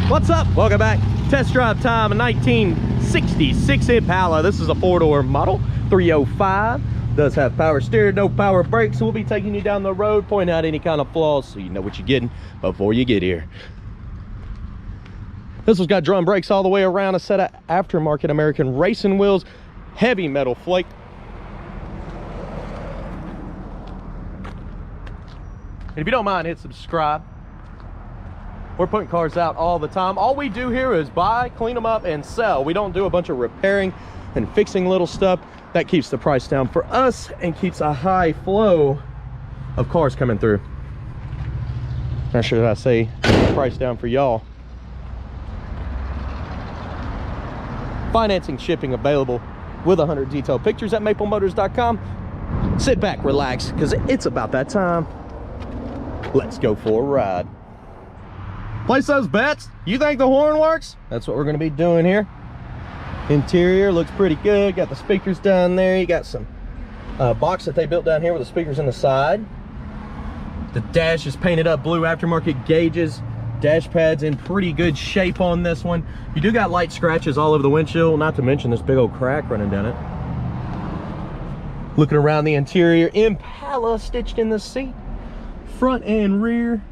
What's up? Welcome back. Test drive time, a 1966 Impala. This is a 4-door model, 305. Does have power steering, no power brakes. So we'll be taking you down the road, pointing out any kind of flaws so you know what you're getting before you get here. This one's got drum brakes all the way around, a set of aftermarket American racing wheels, heavy metal flake. And if you don't mind, hit subscribe. We're putting cars out all the time. All we do here is buy, clean them up, and sell. We don't do a bunch of repairing and fixing little stuff. That keeps the price down for us and keeps a high flow of cars coming through. Or should I say, the price down for y'all. Financing, shipping available with 100 detailed pictures at maplemotors.com. Sit back, relax, because it's about that time. Let's go for a ride. Place those bets. You think the horn works? That's what we're going to be doing here. Interior looks pretty good. Got the speakers down there. You got some box that they built down here with the speakers on the side. The dash is painted up blue, aftermarket gauges. Dash pad's in pretty good shape on this one. You do got light scratches all over the windshield, not to mention this big old crack running down it. Looking around the interior, Impala stitched in the seat, front and rear.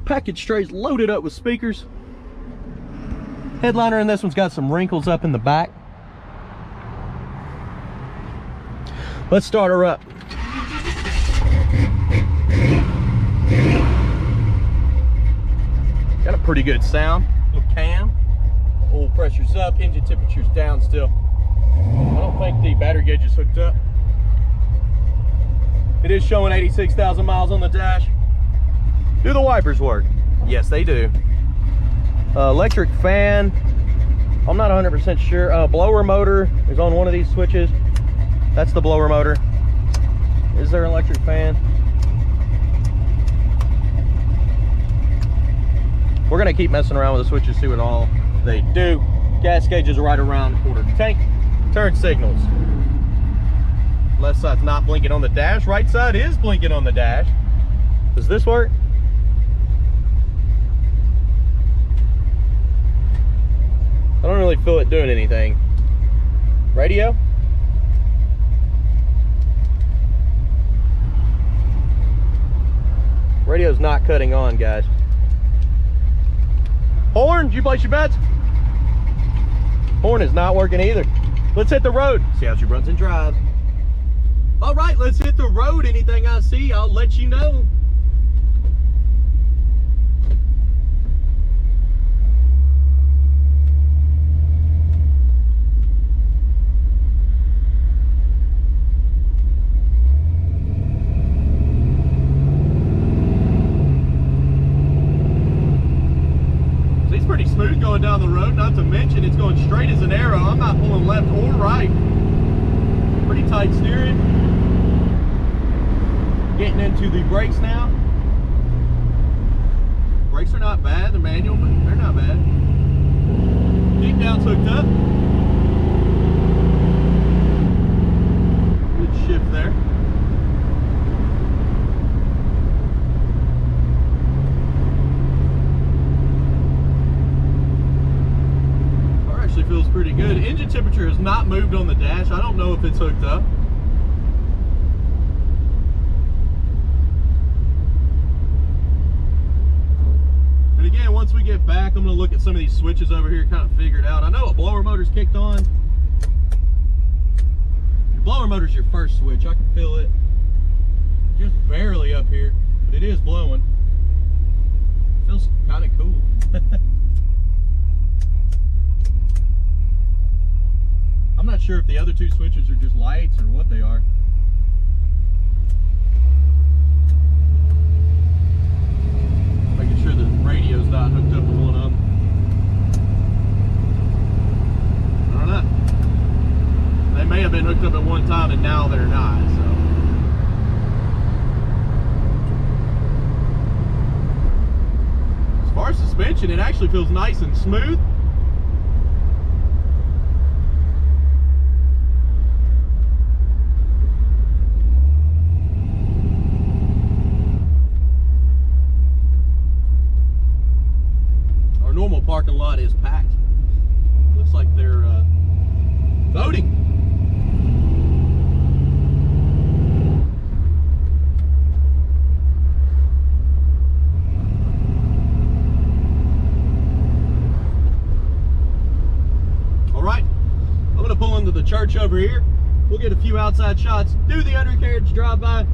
Package trays loaded up with speakers. Headliner in this one's got some wrinkles up in the back. Let's start her up. Got a pretty good sound. Little cam. Oil pressure's up, engine temperature's down still. I don't think the battery gauge is hooked up. It is showing 86,000 miles on the dash. Do the wipers work? Yes, they do. Electric fan, I'm not 100% sure. Blower motor is on one of these switches. That's the blower motor. Is there an electric fan? We're gonna keep messing around with the switches, see what all they do. Gas gauge is right around quarter tank. Turn signals. Left side's not blinking on the dash. Right side is blinking on the dash. Does this work? I don't really feel it doing anything. Radio? Radio's not cutting on, guys. Horn, did you place your bets? Horn is not working either. Let's hit the road. See how she runs and drives. All right, let's hit the road. Anything I see, I'll let you know. Pretty smooth going down the road, not to mention it's going straight as an arrow. I'm not pulling left or right. Pretty tight steering. Getting into the brakes now. Brakes are not bad, the manual, but they're not bad. Deep down's hooked up. Good shift there. Feels pretty good. Engine temperature has not moved on the dash. I don't know if it's hooked up. And again, once we get back, I'm going to look at some of these switches over here, kind of figure it out. I know a blower motor's kicked on. Your blower motor's your first switch. I can feel it just barely up here, but it is blowing. Feels kind of cool. I'm not sure if the other two switches are just lights or what they are. Making sure the radio's not hooked up to one of them. I don't know. They may have been hooked up at one time and now they're not, so. As far as suspension, it actually feels nice and smooth. lot is packed. Looks like they're voting. All right, I'm gonna pull into the church over here. We'll get a few outside shots, do the undercarriage drive-by,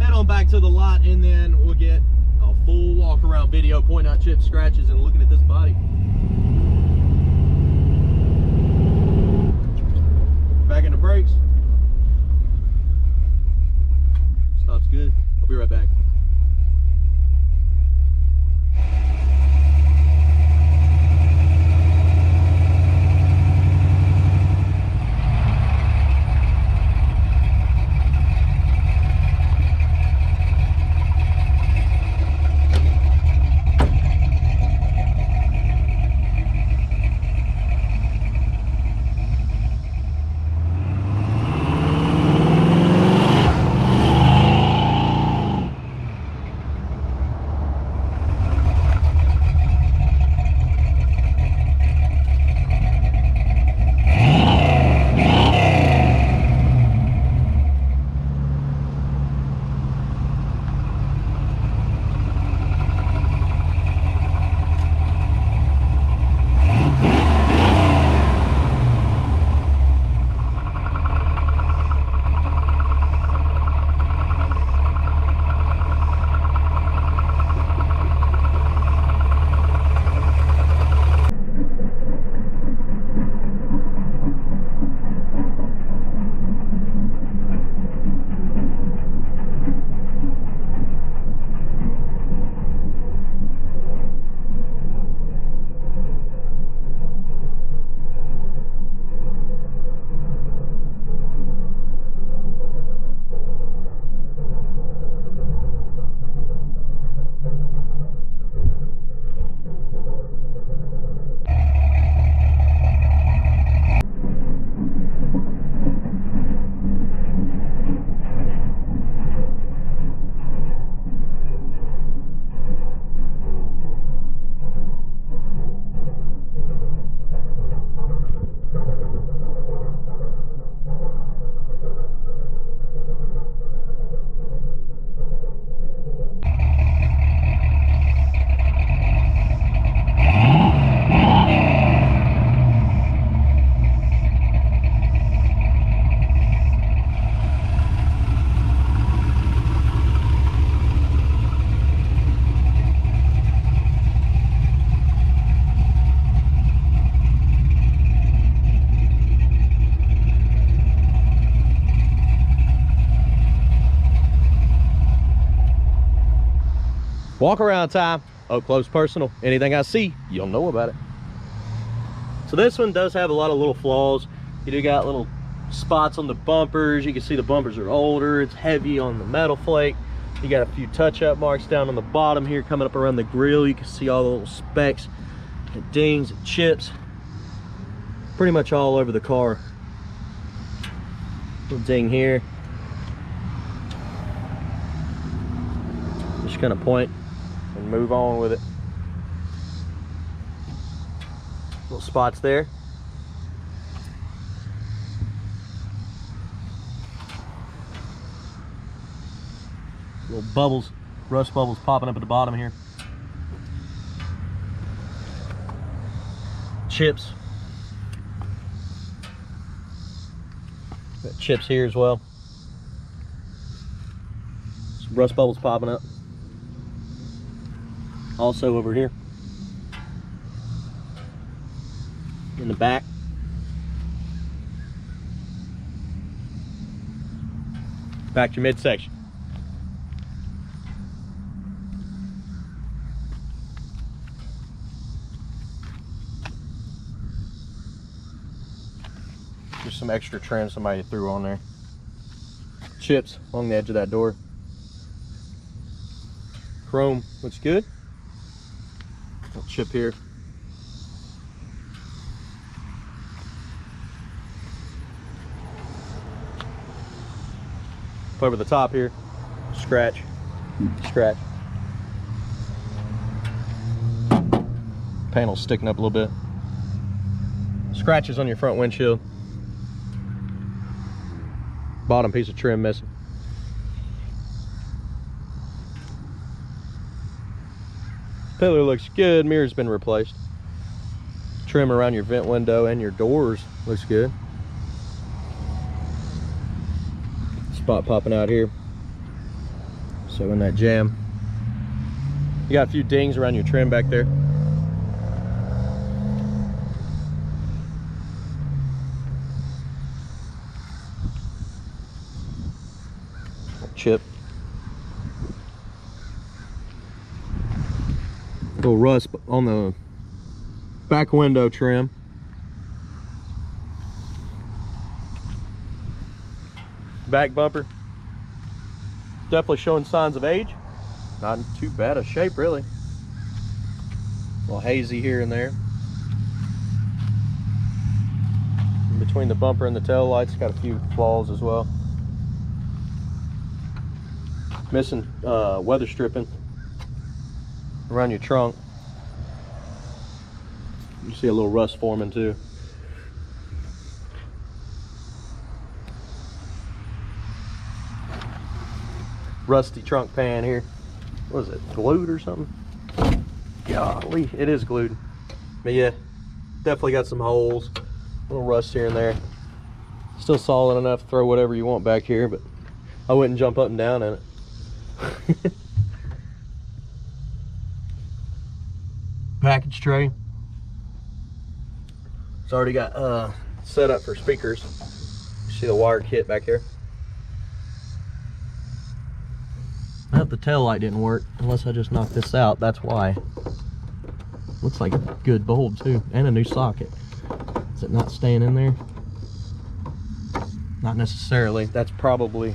head on back to the lot, and then we'll get a full walk-around video, pointing out chips, scratches, and looking at this body. Back in the brakes. Stops good. I'll be right back. Walk around time, up close personal. Anything I see, you'll know about it. So this one does have a lot of little flaws. You do got little spots on the bumpers. You can see the bumpers are older. It's heavy on the metal flake. You got a few touch-up marks down on the bottom here coming up around the grill. You can see all the little specks and dings and chips pretty much all over the car. Little ding here. Just gonna point and move on with it. Little spots there. Little bubbles, rust bubbles popping up at the bottom here. Chips. Got chips here as well. Some rust bubbles popping up. Also over here in the back. Back to your midsection. Just some extra trim somebody threw on there. Chips along the edge of that door. Chrome looks good. Little chip here. Over the top here. Scratch. Scratch. panel's sticking up a little bit. Scratches on your front windshield. Bottom piece of trim missing. Pillar looks good. Mirror's been replaced. Trim around your vent window and your doors looks good. Spot popping out here. So in that jam. You got a few dings around your trim back there. Chip. Little rust on the back window trim. Back bumper. Definitely showing signs of age. Not in too bad a shape, really. A little hazy here and there. In between the bumper and the tail lights, got a few flaws as well. Missing weather stripping around your trunk. You see a little rust forming too. Rusty trunk pan here. What is it, glued or something? Golly, it is glued. But yeah, definitely got some holes, a little rust here and there. Still solid enough to throw whatever you want back here, but I wouldn't jump up and down in it. Package tray. It's already got set up for speakers. You see the wire kit back here. I hope the tail light didn't work, unless I just knocked this out. That's why. Looks like a good bulb too, and a new socket. Is it not staying in there? Not necessarily. That's probably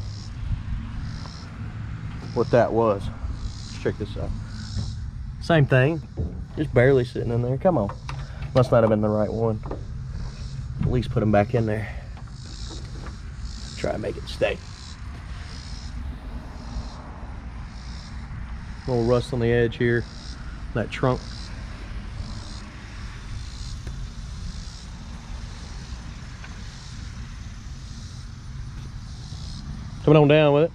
what that was. Let's check this out. Same thing, just barely sitting in there. Come on, must not have been the right one. At least put them back in there. Try to make it stay. A little rust on the edge here, that trunk. Coming on down with it.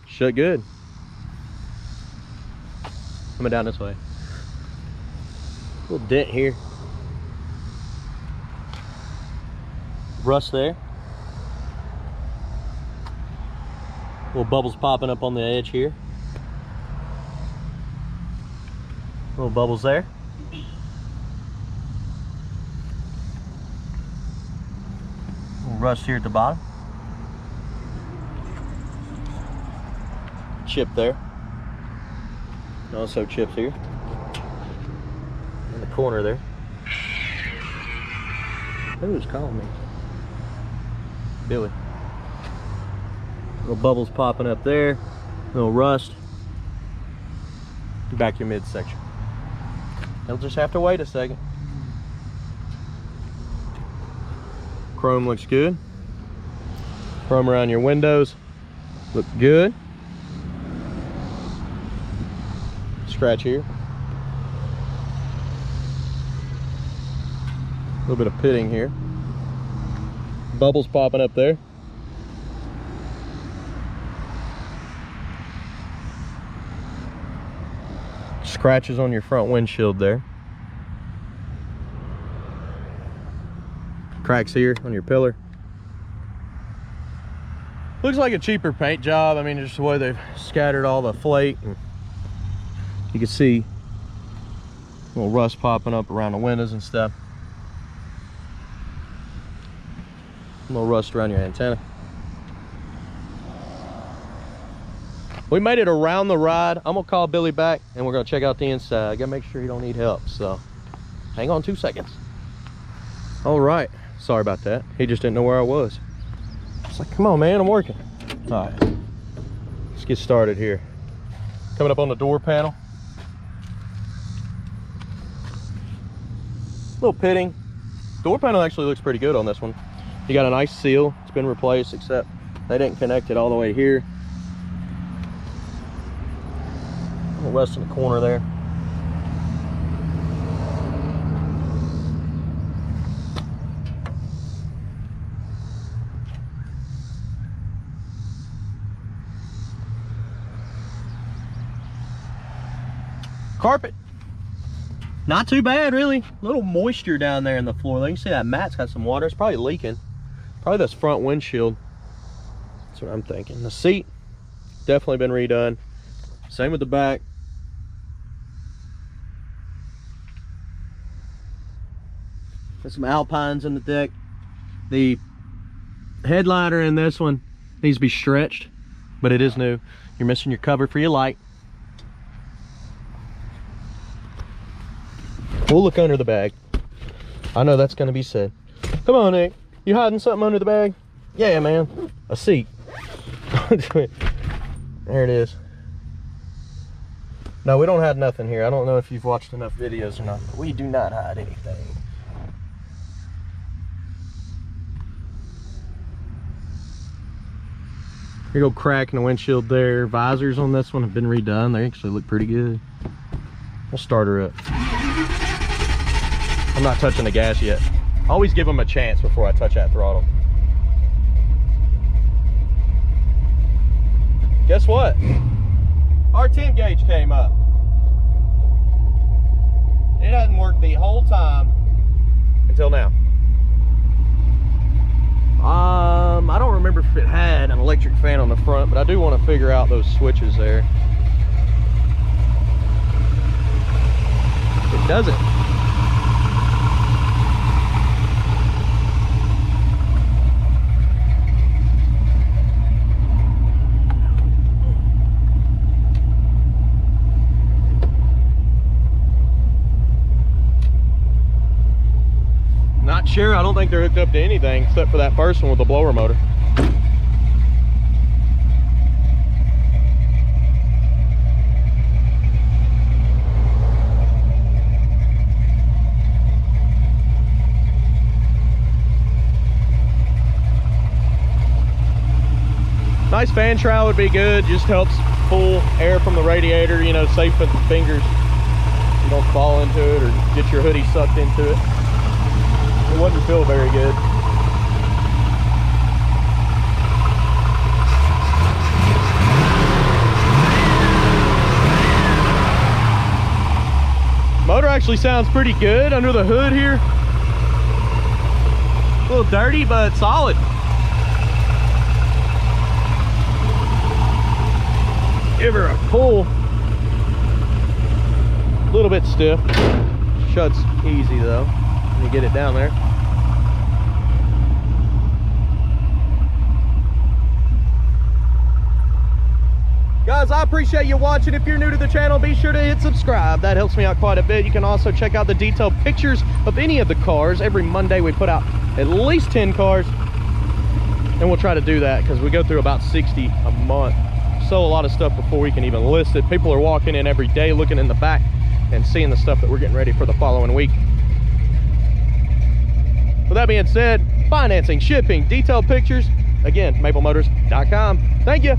Shut good. Coming down this way. Little dent here. Rust there. Little bubbles popping up on the edge here. Little bubbles there. Little rust here at the bottom. Chip there. Also chips here. In the corner there. Who's calling me? Billy. Little bubbles popping up there. Little rust. Back your midsection. You'll just have to wait a second. Chrome looks good. Chrome around your windows look good. Scratch here. A little bit of pitting here. Bubbles popping up there. Scratches on your front windshield there. Cracks here on your pillar. Looks like a cheaper paint job. I mean, just the way they've scattered all the flake. And you can see a little rust popping up around the windows and stuff. A little rust around your antenna. We made it around the ride. I'm gonna call Billy back and we're gonna check out the inside. I gotta make sure he don't need help, so hang on 2 seconds. All right, sorry about that. He just didn't know where I was. It's like, come on, man, I'm working. All right, let's get started here. Coming up on the door panel. Little pitting. Door panel actually looks pretty good on this one. You got a nice seal. It's been replaced, except they didn't connect it all the way here. A little rust in the corner there. Carpet, not too bad really. A little moisture down there in the floor. You can see that mat's got some water. It's probably leaking. Probably this front windshield. That's what I'm thinking. The seat, definitely been redone. Same with the back. There's some Alpines in the deck. The headliner in this one needs to be stretched, but it is new. You're missing your cover for your light. We'll look under the bag. I know that's gonna be said. Come on, Nick. You hiding something under the bag? Yeah, man. A seat. There it is. No, we don't hide nothing here. I don't know if you've watched enough videos or not, but we do not hide anything. Here go crack in the windshield there. Visors on this one have been redone. They actually look pretty good. We'll start her up. I'm not touching the gas yet. Always give them a chance before I touch that throttle. Guess what? Our temp gauge came up. It hasn't worked the whole time until now. I don't remember if it had an electric fan on the front, but I do want to figure out those switches there. It doesn't. Not sure. I don't think they're hooked up to anything except for that first one with the blower motor. Nice fan trowel would be good. Just helps pull air from the radiator, you know, safe with the fingers. You don't fall into it or get your hoodie sucked into it. It wouldn't feel very good. Motor actually sounds pretty good under the hood here. A little dirty, but solid. Give her a pull. A little bit stiff. Shuts easy though. You get it down there. Guys, I appreciate you watching. If you're new to the channel, be sure to hit subscribe. That helps me out quite a bit. You can also check out the detailed pictures of any of the cars. Every Monday we put out at least 10 cars, and we'll try to do that because we go through about 60 a month. Sell a lot of stuff before we can even list it. People are walking in every day looking in the back and seeing the stuff that we're getting ready for the following week. With that being said, financing, shipping, detailed pictures, again, metalflake.com. Thank you.